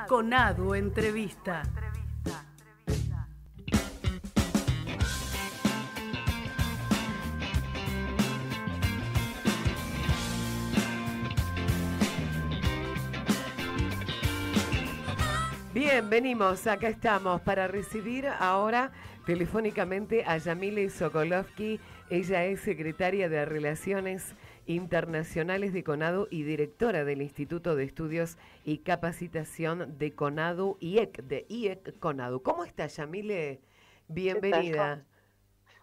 Conadu Entrevista. Bien, venimos, acá estamos para recibir ahora telefónicamente a Yamile Sokolovsky. Ella es secretaria de Relaciones Internacionales de CONADU y directora del Instituto de Estudios y Capacitación de CONADU IEC, de IEC CONADU. ¿Cómo está, Yamile? Bienvenida.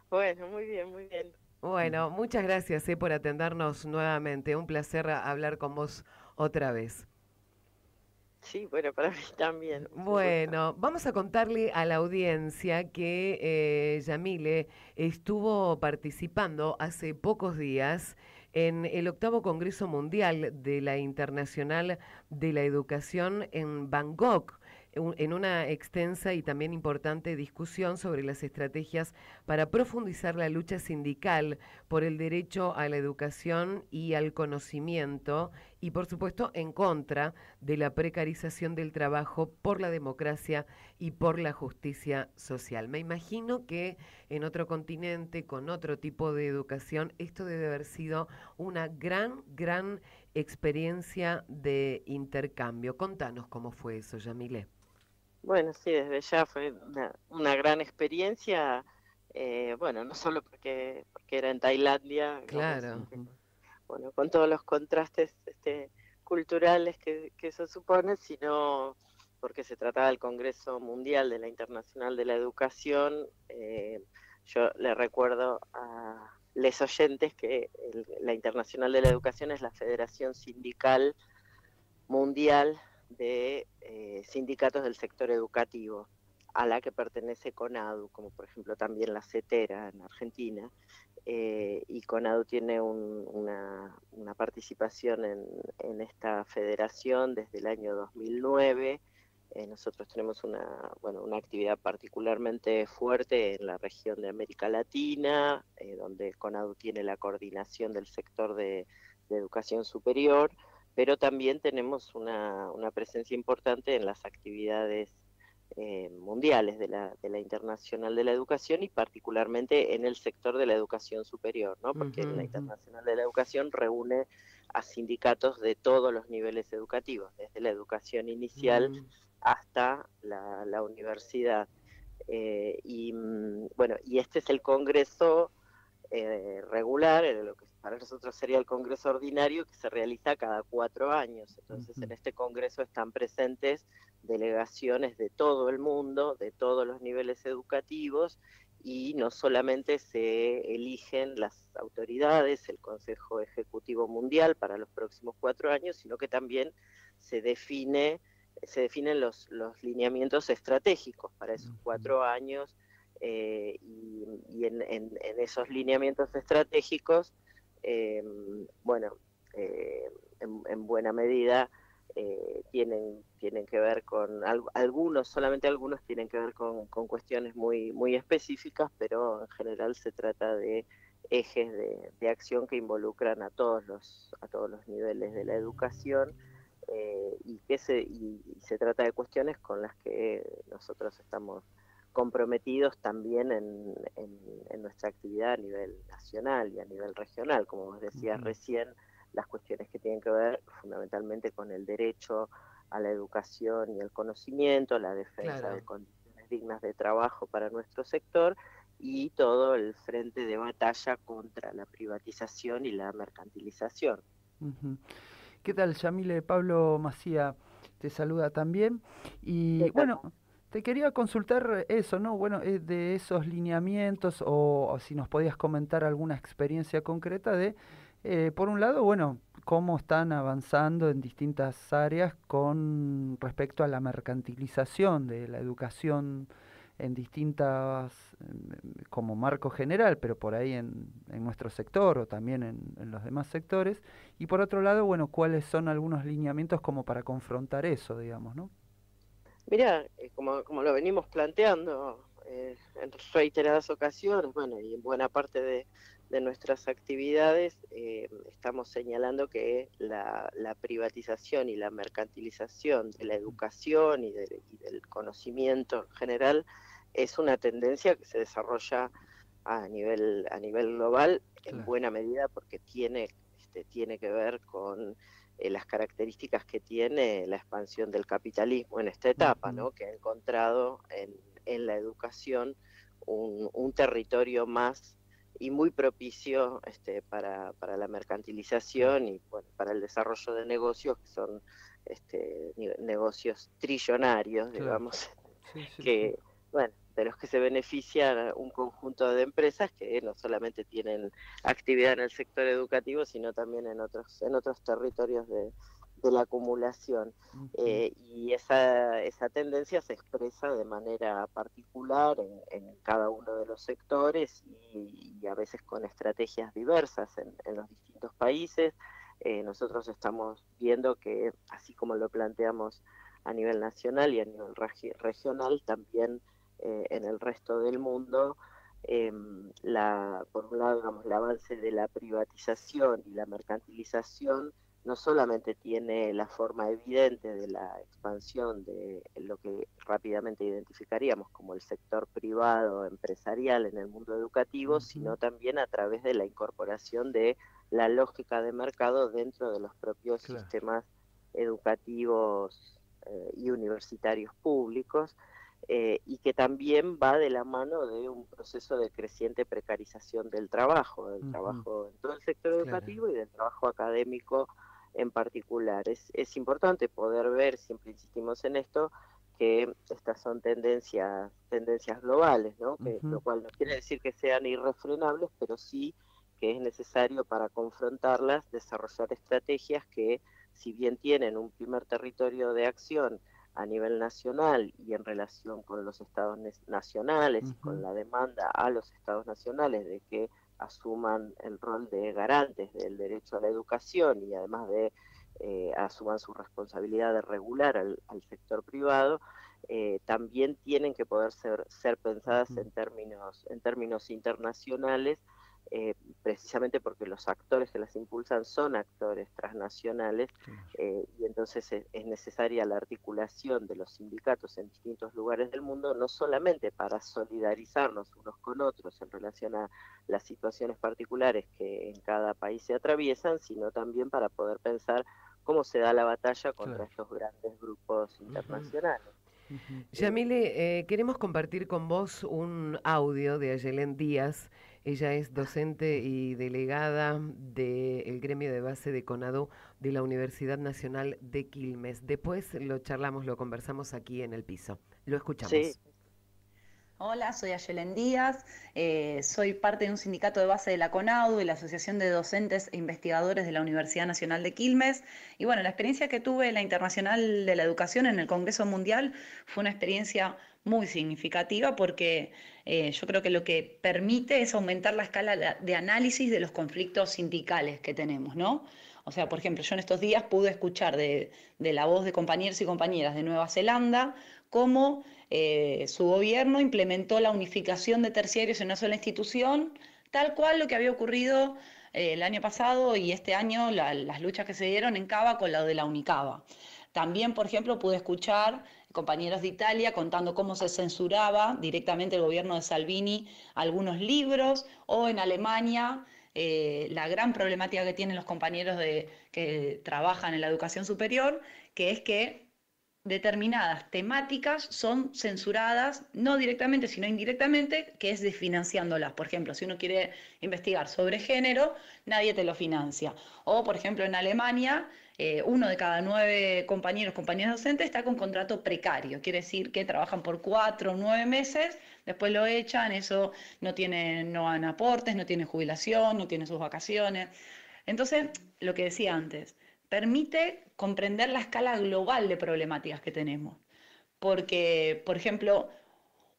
Bueno, muy bien, muy bien. Bueno, muchas gracias por atendernos nuevamente. Un placer hablar con vos otra vez. Sí, bueno, para mí también. Un gusto. Bueno, vamos a contarle a la audiencia que Yamile estuvo participando hace pocos días en el 8º Congreso Mundial de la Internacional de la Educación en Bangkok, en una extensa y también importante discusión sobre las estrategias para profundizar la lucha sindical por el derecho a la educación y al conocimiento y, por supuesto, en contra de la precarización del trabajo, por la democracia y por la justicia social. Me imagino que en otro continente, con otro tipo de educación, esto debe haber sido una gran experiencia de intercambio. Contanos cómo fue eso, Yamile. Bueno, sí, desde ya fue una gran experiencia. Bueno, no solo porque era en Tailandia, digamos, Claro. bueno, con todos los contrastes culturales que eso supone, sino porque se trataba del Congreso Mundial de la Internacional de la Educación. Yo le recuerdo a les oyentes que la Internacional de la Educación es la federación sindical mundial de sindicatos del sector educativo, a la que pertenece CONADU, como por ejemplo también la CETERA en Argentina, y CONADU tiene una participación en esta federación desde el año 2009. Nosotros tenemos una actividad particularmente fuerte en la región de América Latina, donde CONADU tiene la coordinación del sector de educación superior, pero también tenemos una presencia importante en las actividades mundiales de la Internacional de la Educación y particularmente en el sector de la educación superior, ¿no? Porque la Internacional de la Educación reúne a sindicatos de todos los niveles educativos, desde la educación inicial hasta la universidad. Y este es el congreso regular, lo que para nosotros sería el Congreso Ordinario, que se realiza cada 4 años. Entonces, en este Congreso están presentes delegaciones de todo el mundo, de todos los niveles educativos, y no solamente se eligen las autoridades, el Consejo Ejecutivo Mundial para los próximos 4 años, sino que también se definen los lineamientos estratégicos para esos 4 años, y en esos lineamientos estratégicos, en buena medida tienen que ver con solamente algunos tienen que ver con cuestiones muy específicas, pero en general se trata de ejes de acción que involucran a todos los niveles de la educación, y se trata de cuestiones con las que nosotros estamos comprometidos también en nuestra actividad a nivel nacional y a nivel regional, como vos decías recién, las cuestiones que tienen que ver fundamentalmente con el derecho a la educación y el conocimiento, la defensa de condiciones dignas de trabajo para nuestro sector y todo el frente de batalla contra la privatización y la mercantilización. ¿Qué tal, Yamile? Pablo Macía te saluda también. Y bueno, te quería consultar eso, ¿no? Bueno, de esos lineamientos o si nos podías comentar alguna experiencia concreta de, por un lado, bueno, cómo están avanzando en distintas áreas con respecto a la mercantilización de la educación en distintas, como marco general, pero por ahí en nuestro sector o también en los demás sectores. Y por otro lado, bueno, cuáles son algunos lineamientos como para confrontar eso, digamos, ¿no? Mira, como lo venimos planteando en reiteradas ocasiones, bueno, y en buena parte de de nuestras actividades estamos señalando que la privatización y la mercantilización de la educación y del conocimiento en general es una tendencia que se desarrolla a nivel global en buena medida porque tiene que ver con las características que tiene la expansión del capitalismo en esta etapa, ¿no? Que ha encontrado en la educación un territorio más y muy propicio para la mercantilización y bueno, para el desarrollo de negocios que son negocios trillonarios, digamos, que bueno, de los que se benefician un conjunto de empresas que no solamente tienen actividad en el sector educativo, sino también en otros territorios de la acumulación. Y esa tendencia se expresa de manera particular en cada uno de los sectores y a veces con estrategias diversas en los distintos países. Nosotros estamos viendo que, así como lo planteamos a nivel nacional y a nivel regional, también en el resto del mundo, por un lado, digamos, el avance de la privatización y la mercantilización no solamente tiene la forma evidente de la expansión de lo que rápidamente identificaríamos como el sector privado empresarial en el mundo educativo, sino también a través de la incorporación de la lógica de mercado dentro de los propios sistemas educativos y universitarios públicos, y que también va de la mano de un proceso de creciente precarización del trabajo trabajo en todo el sector educativo y del trabajo académico en particular. Es importante poder ver, siempre insistimos en esto, que estas son tendencias globales, ¿no? Lo cual no quiere decir que sean irrefrenables, pero sí que es necesario para confrontarlas desarrollar estrategias que, si bien tienen un primer territorio de acción a nivel nacional y en relación con los estados nacionales y con la demanda a los estados nacionales de que asuman el rol de garantes del derecho a la educación y además de asuman su responsabilidad de regular al sector privado, también tienen que poder ser pensadas en términos internacionales, precisamente porque los actores que las impulsan son actores transnacionales, y entonces es necesaria la articulación de los sindicatos en distintos lugares del mundo, no solamente para solidarizarnos unos con otros en relación a las situaciones particulares que en cada país se atraviesan, sino también para poder pensar cómo se da la batalla contra estos grandes grupos internacionales. Yamile, queremos compartir con vos un audio de Ayelen Díaz. Ella es docente y delegada del gremio de base de CONADU de la Universidad Nacional de Quilmes. Después lo charlamos, lo conversamos aquí en el piso. Lo escuchamos. Sí. Hola, soy Ayelen Díaz, soy parte de un sindicato de base de la CONADU, de la Asociación de Docentes e Investigadores de la Universidad Nacional de Quilmes. Y bueno, la experiencia que tuve en la Internacional de la Educación en el Congreso Mundial fue una experiencia muy significativa porque yo creo que lo que permite es aumentar la escala de análisis de los conflictos sindicales que tenemos, ¿no? O sea, por ejemplo, yo en estos días pude escuchar de la voz de compañeros y compañeras de Nueva Zelanda cómo su gobierno implementó la unificación de terciarios en una sola institución, tal cual lo que había ocurrido el año pasado y este año, las luchas que se dieron en Cava con la de la Unicava. También, por ejemplo, pude escuchar compañeros de Italia contando cómo se censuraba directamente el gobierno de Salvini algunos libros, o en Alemania la gran problemática que tienen los compañeros que trabajan en la educación superior, que es que determinadas temáticas son censuradas, no directamente, sino indirectamente, que es desfinanciándolas. Por ejemplo, si uno quiere investigar sobre género, nadie te lo financia. O, por ejemplo, en Alemania, 1 de cada 9 compañeras docentes está con contrato precario. Quiere decir que trabajan por 4 o 9 meses, después lo echan, eso no dan aportes, no tienen jubilación, no tienen sus vacaciones. Entonces, lo que decía antes, permite comprender la escala global de problemáticas que tenemos. Porque, por ejemplo,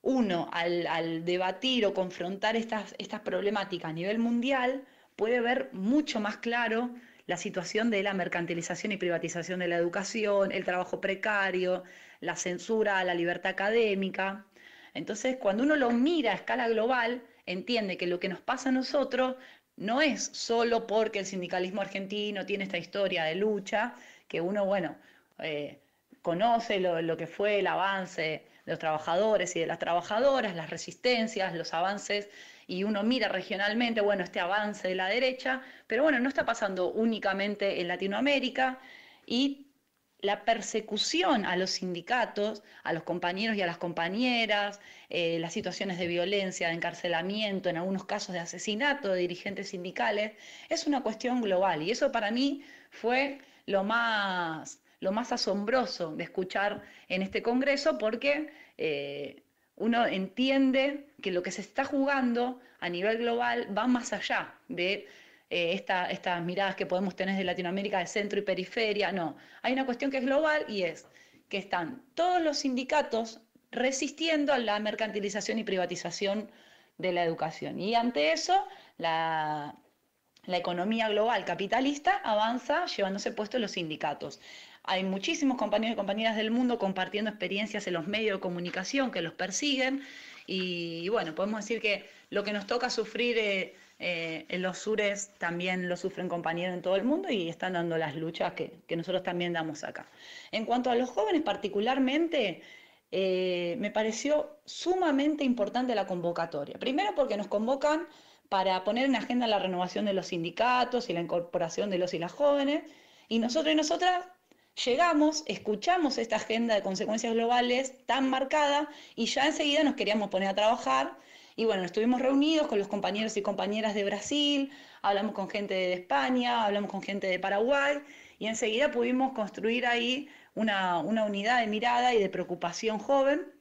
uno al debatir o confrontar estas problemáticas a nivel mundial puede ver mucho más claro la situación de la mercantilización y privatización de la educación, el trabajo precario, la censura a la libertad académica. Entonces, cuando uno lo mira a escala global, entiende que lo que nos pasa a nosotros no es solo porque el sindicalismo argentino tiene esta historia de lucha, que uno, bueno, eh, conoce lo que fue el avance de los trabajadores y de las trabajadoras, las resistencias, los avances, y uno mira regionalmente, bueno, este avance de la derecha, pero bueno, no está pasando únicamente en Latinoamérica, y la persecución a los sindicatos, a los compañeros y a las compañeras, las situaciones de violencia, de encarcelamiento, en algunos casos de asesinato de dirigentes sindicales, es una cuestión global. Y eso para mí fue lo más asombroso de escuchar en este Congreso, porque uno entiende que lo que se está jugando a nivel global va más allá de estas miradas que podemos tener de Latinoamérica, de centro y periferia. No, hay una cuestión que es global, y es que están todos los sindicatos resistiendo a la mercantilización y privatización de la educación. Y ante eso, la economía global capitalista avanza llevándose puestos los sindicatos. Hay muchísimos compañeros y compañeras del mundo compartiendo experiencias en los medios de comunicación que los persiguen, y bueno, podemos decir que lo que nos toca sufrir en los sures también lo sufren compañeros en todo el mundo, y están dando las luchas que nosotros también damos acá. En cuanto a los jóvenes particularmente, me pareció sumamente importante la convocatoria. Primero porque nos convocan para poner en agenda la renovación de los sindicatos y la incorporación de los y las jóvenes, y nosotros y nosotras llegamos, escuchamos esta agenda de consecuencias globales tan marcada, y ya enseguida nos queríamos poner a trabajar. Y bueno, estuvimos reunidos con los compañeros y compañeras de Brasil, hablamos con gente de España, hablamos con gente de Paraguay, y enseguida pudimos construir ahí una unidad de mirada y de preocupación joven.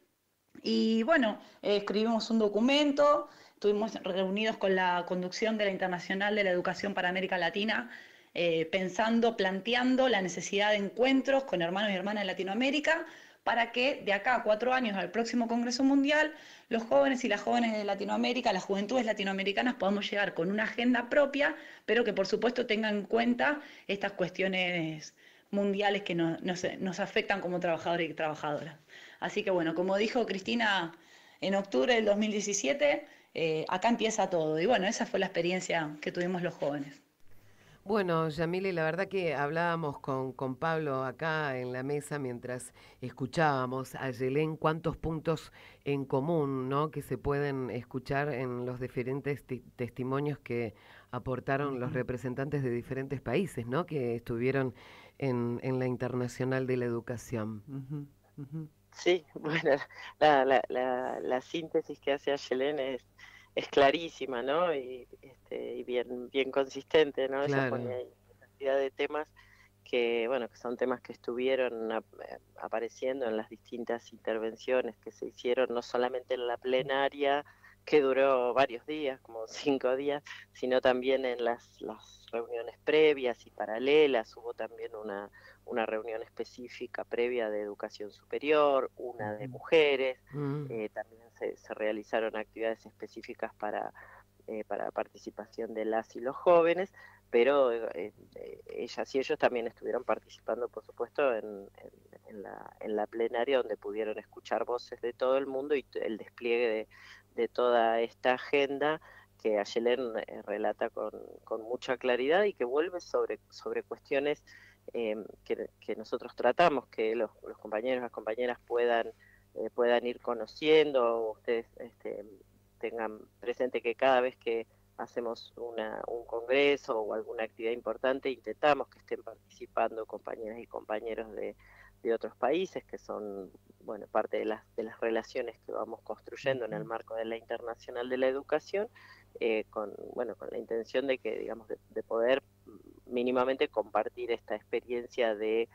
Y bueno, escribimos un documento, estuvimos reunidos con la conducción de la Internacional de la Educación para América Latina, pensando, planteando la necesidad de encuentros con hermanos y hermanas de Latinoamérica, para que de acá a 4 años, al próximo Congreso Mundial, los jóvenes y las jóvenes de Latinoamérica, las juventudes latinoamericanas, podamos llegar con una agenda propia, pero que por supuesto tengan en cuenta estas cuestiones mundiales que nos afectan como trabajadores y trabajadoras. Así que bueno, como dijo Cristina en octubre del 2017, acá empieza todo. Y bueno, esa fue la experiencia que tuvimos los jóvenes. Bueno, Yamile, la verdad que hablábamos con Pablo acá en la mesa mientras escuchábamos a Yelén, cuántos puntos en común, ¿no?, que se pueden escuchar en los diferentes testimonios que aportaron los representantes de diferentes países, ¿no?, que estuvieron en la Internacional de la Educación. Sí, bueno, la síntesis que hace Ayelén es clarísima, ¿no? Y bien consistente, ¿no? Ella Claro. pone ahí una cantidad de temas que, bueno, que son temas que estuvieron apareciendo en las distintas intervenciones que se hicieron, no solamente en la plenaria, que duró varios días, como 5 días, sino también en las reuniones previas y paralelas. Hubo también una reunión específica previa de educación superior, una de mujeres, también se realizaron actividades específicas para participación de las y los jóvenes, pero ellas y ellos también estuvieron participando, por supuesto, en la plenaria, donde pudieron escuchar voces de todo el mundo y el despliegue de toda esta agenda que Ayelén relata con mucha claridad, y que vuelve sobre cuestiones que nosotros tratamos, que los compañeros y las compañeras puedan ir conociendo. Ustedes tengan presente que cada vez que hacemos un congreso o alguna actividad importante, intentamos que estén participando compañeras y compañeros de otros países, que son, bueno, parte de las relaciones que vamos construyendo en el marco de la Internacional de la Educación, con la intención de que, digamos, de poder mínimamente compartir esta experiencia de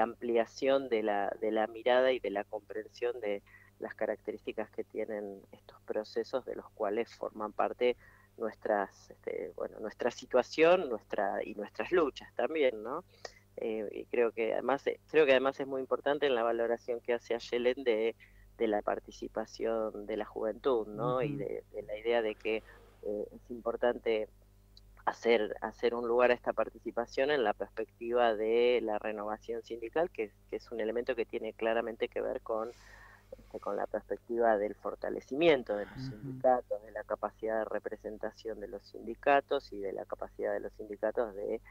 ampliación de la mirada y de la comprensión de las características que tienen estos procesos, de los cuales forman parte nuestra situación, nuestras luchas también, ¿no? Y creo que además es muy importante en la valoración que hace Ayelén de la participación de la juventud, ¿no? Y de la idea de que es importante hacer un lugar a esta participación en la perspectiva de la renovación sindical, que es un elemento que tiene claramente que ver con con la perspectiva del fortalecimiento de los sindicatos, de la capacidad de representación de los sindicatos y de la capacidad de los sindicatos de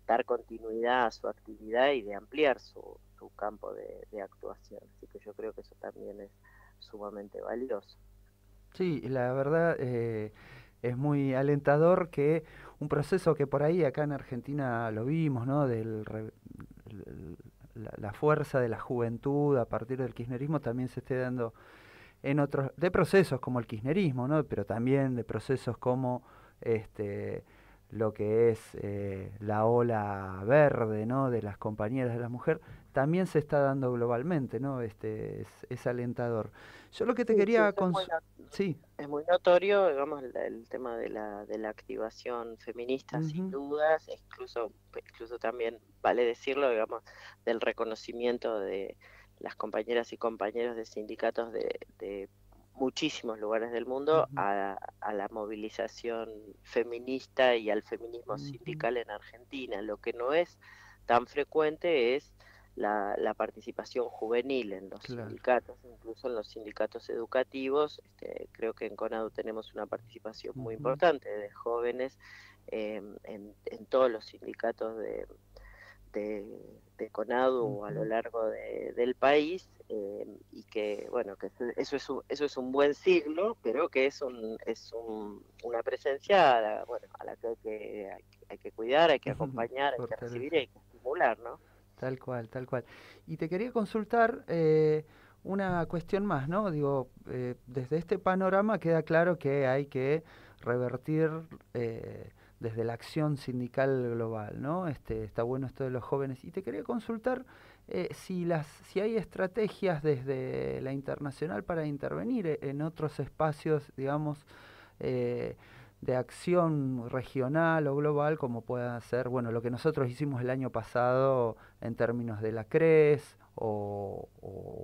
dar continuidad a su actividad y de ampliar su campo de actuación. Así que yo creo que eso también es sumamente valioso. Sí, la verdad es muy alentador que un proceso que por ahí acá en Argentina lo vimos, ¿no? La fuerza de la juventud a partir del kirchnerismo también se esté dando en otros, de procesos como el kirchnerismo, ¿no? Pero también de procesos como lo que es la ola verde, ¿no? De las compañeras de la mujer, también se está dando globalmente, ¿no? Es alentador. Yo lo que te Sí, sí, quería eso sí. es muy notorio, digamos, el tema de la activación feminista, sin Ujú, dudas, incluso también vale decirlo, digamos, del reconocimiento de las compañeras y compañeros de sindicatos de muchísimos lugares del mundo ujú, a la movilización feminista y al feminismo ujú, sindical en Argentina. Lo que no es tan frecuente es la participación juvenil en los claro. sindicatos, incluso en los sindicatos educativos. Creo que en CONADU tenemos una participación muy Ujú, importante de jóvenes en todos los sindicatos de CONADU a lo ujú, largo del país, y que bueno, que eso es un buen siglo, pero que una presencia a la que hay que cuidar, hay que ujú, acompañar, hay que recibir y fortaleza. hay que estimular, ¿no? Tal cual, tal cual. Y te quería consultar una cuestión más, ¿no? Digo, desde este panorama queda claro que hay que revertir desde la acción sindical global, ¿no? Está bueno esto de los jóvenes. Y te quería consultar si hay estrategias desde la internacional para intervenir en otros espacios, digamos, eh, de acción regional o global, como pueda ser, bueno, lo que nosotros hicimos el año pasado en términos de la CRES o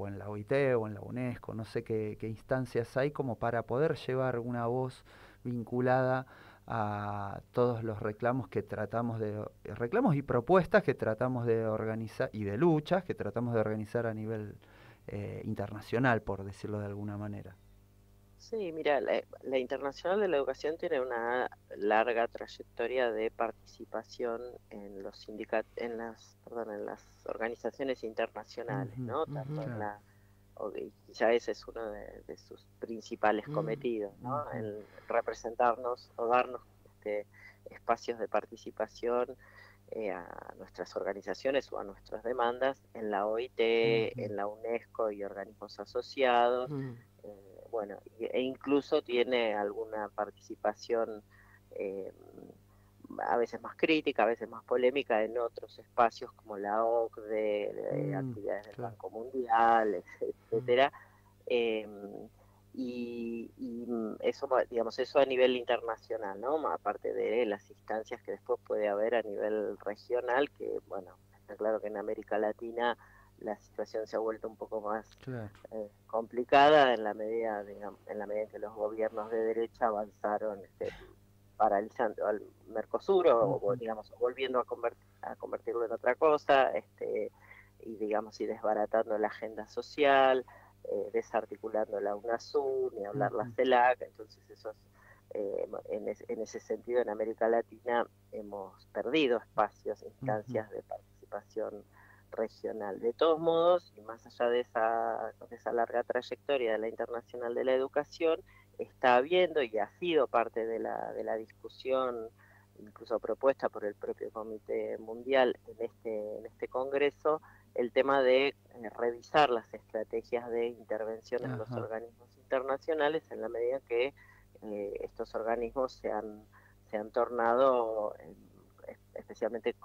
en la OIT o en la UNESCO, no sé qué instancias hay como para poder llevar una voz vinculada a todos los reclamos que tratamos reclamos y propuestas que tratamos de organizar y de luchas que tratamos de organizar a nivel internacional, por decirlo de alguna manera. Sí, mira, la Internacional de la Educación tiene una larga trayectoria de participación en los en las organizaciones internacionales, Ujú, ¿no? Tanto en claro. y ya ese es uno de sus principales cometidos, ¿no? Ujú, El representarnos o darnos espacios de participación a nuestras organizaciones o a nuestras demandas en la OIT, ujú, en la UNESCO y organismos asociados. Mm. Bueno, e incluso tiene alguna participación eh, a veces más crítica, a veces más polémica en otros espacios como la OCDE, de actividades del claro. Banco Mundial, Mm, etcétera. Eh, eso, digamos, eso a nivel internacional, ¿no? Aparte de las instancias que después puede haber a nivel regional, que, bueno, está claro que en América Latina la situación se ha vuelto un poco más claro. complicada en la medida, digamos, en la medida en que los gobiernos de derecha avanzaron paralizando al Mercosur Ujú, digamos, volviendo a convertirlo en otra cosa, y digamos, y desbaratando la agenda social, desarticulando la UNASUR, ni hablar la ujú, CELAC. Entonces en ese sentido en América Latina hemos perdido espacios, ujú, instancias de participación regional. De todos modos, y más allá de esa larga trayectoria de la Internacional de la Educación, está habiendo y ha sido parte de la discusión, incluso propuesta por el propio Comité Mundial en este Congreso, el tema de revisar las estrategias de intervención en los ajá, organismos internacionales en la medida que estos organismos se han tornado especialmente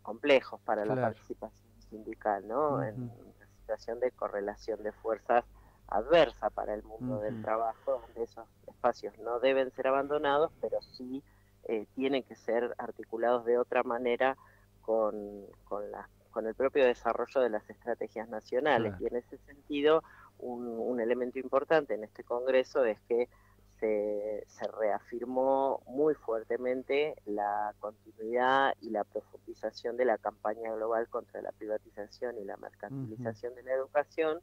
complejos para la claro. participación sindical, ¿no? En Ujú, una situación de correlación de fuerzas adversa para el mundo del ujú, trabajo, donde esos espacios no deben ser abandonados, pero sí tienen que ser articulados de otra manera con el propio desarrollo de las estrategias nacionales. claro. Y en ese sentido, un elemento importante en este Congreso es que se reafirmó muy fuertemente la continuidad y la profundización de la campaña global contra la privatización y la mercantilización de la educación,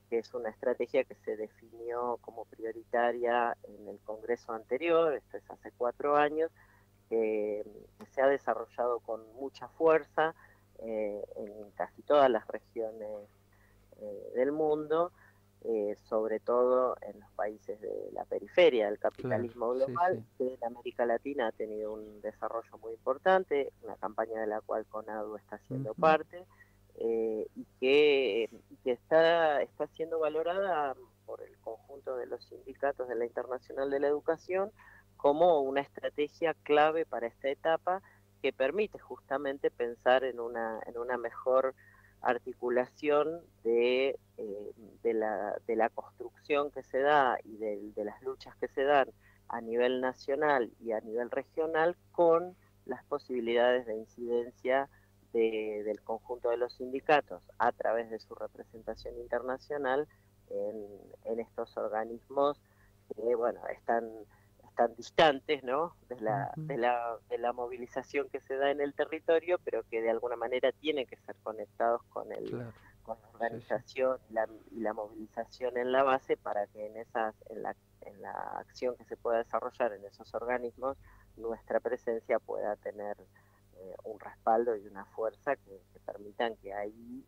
que es una estrategia que se definió como prioritaria en el Congreso anterior, esto es hace 4 años, que se ha desarrollado con mucha fuerza en casi todas las regiones del mundo, sobre todo en los países de la periferia del capitalismo global, que en América Latina ha tenido un desarrollo muy importante, una campaña de la cual CONADU está siendo parte, y que está siendo valorada por el conjunto de los sindicatos de la Internacional de la Educación como una estrategia clave para esta etapa, que permite justamente pensar en una mejor articulación de la construcción que se da y de las luchas que se dan a nivel nacional y a nivel regional, con las posibilidades de incidencia del conjunto de los sindicatos a través de su representación internacional en estos organismos que, bueno, están distantes, ¿no?, de la movilización que se da en el territorio, pero que de alguna manera tienen que ser conectados con con la organización y la movilización en la base, para que en la acción que se pueda desarrollar en esos organismos, nuestra presencia pueda tener un respaldo y una fuerza que permitan que ahí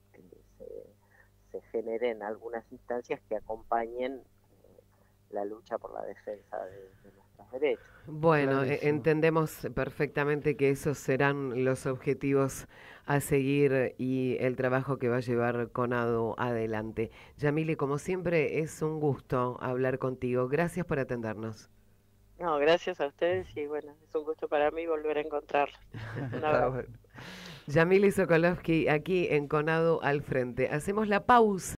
se generen algunas instancias que acompañen la lucha por la defensa de nuestros derechos. Bueno, entendemos perfectamente que esos serán los objetivos a seguir y el trabajo que va a llevar CONADU adelante. Yamile, como siempre, es un gusto hablar contigo. Gracias por atendernos. No, gracias a ustedes, y bueno, es un gusto para mí volver a encontrarlos. Un abrazo. Yamile Sokolovsky, aquí en CONADU al frente. Hacemos la pausa.